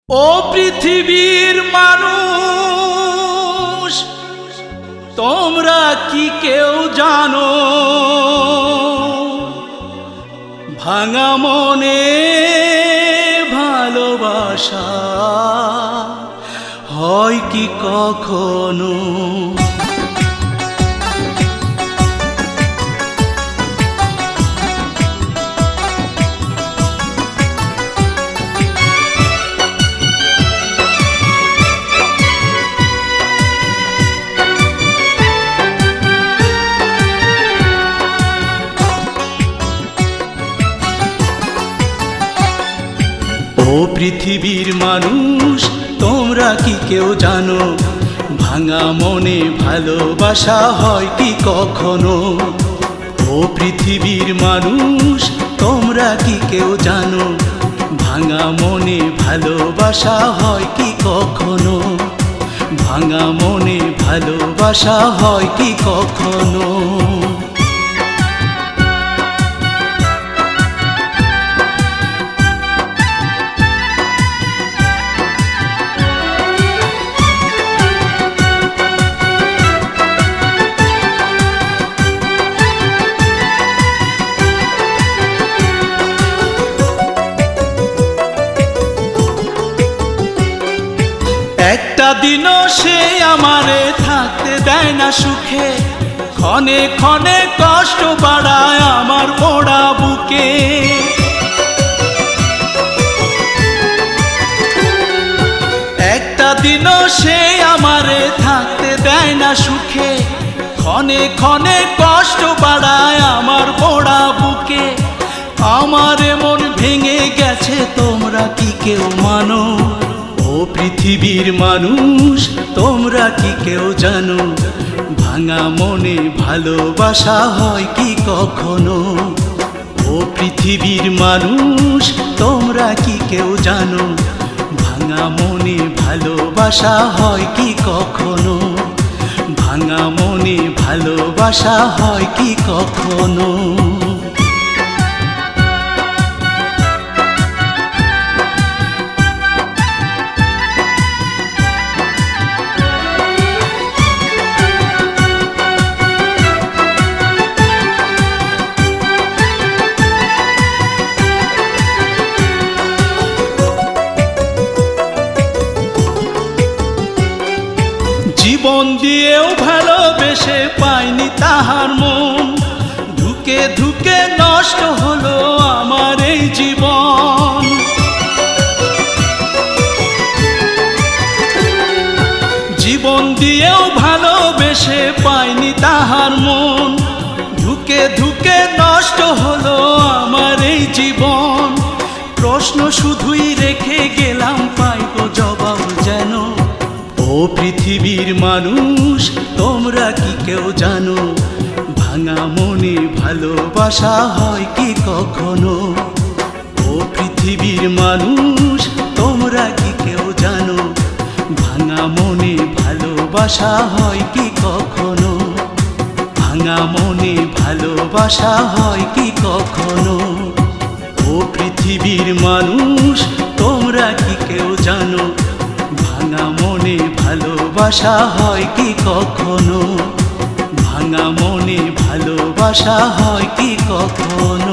ও পৃথিবীর মানুষ, তোমরা কি কেউ জানো ভাঙা মনে ভালোবাসা হয় কি কখনো? ও পৃথিবীর মানুষ, তোমরা কি কেউ জানো ভাঙা মনে ভালোবাসা হয় কি কখনো? ও পৃথিবীর মানুষ, তোমরা কি কেউ জানো ভাঙা মনে ভালোবাসা হয় কি কখনো? ভাঙা মনে ভালোবাসা হয় কি কখনো? একটা দিনও সে আমারে থাকতে দেয় না সুখে, ক্ষণে ক্ষণে কষ্ট বাড়ায় আমার পোড়া বুকে। একটা দিনও সে আমারে থাকতে দেয় না সুখে, ক্ষণে ক্ষণে কষ্ট বাড়ায় আমার পোড়া বুকে। আমার মন ভেঙে গেছে, তোমরা কি কেউ মানো? ও পৃথিবীর মানুষ, তোমরা কি কেউ জানো ভাঙা মনে ভালোবাসা হয় কি কখনো? ও পৃথিবীর মানুষ, তোমরা কি কেউ জানো ভাঙা মনে ভালোবাসা হয় কি কখনো? ভাঙা মনে ভালোবাসা হয় কি কখনো? জীবন দিয়েও ভালোবেসে পাইনি তাহার মন, ধুকে ধুকে নষ্ট হলো আমার এই জীবন। জীবন দিয়েও ভালোবেসে পাইনি তাহার মন, ধুকে ধুকে নষ্ট হলো আমার এই জীবন। প্রশ্ন শুধুই রেখে গেলাম, পাইব জবাব যেন। ও পৃথিবীর মানুষ, তোমরা কি কেউ জানো ভাঙা মনে ভালোবাসা হয় কি কখনো? ও পৃথিবীর মানুষ, তোমরা কি কেউ জানো ভাঙা মনে ভালোবাসা হয় কি কখনো? ভাঙা মনে ভালোবাসা হয় কি কখনো? ও পৃথিবীর মানুষ, তোমরা কি কেউ জানো ভাঙা মনে ভালোবাসা হয় কি কখনো? ভাঙা মনে ভালোবাসা হয় কি কখনো?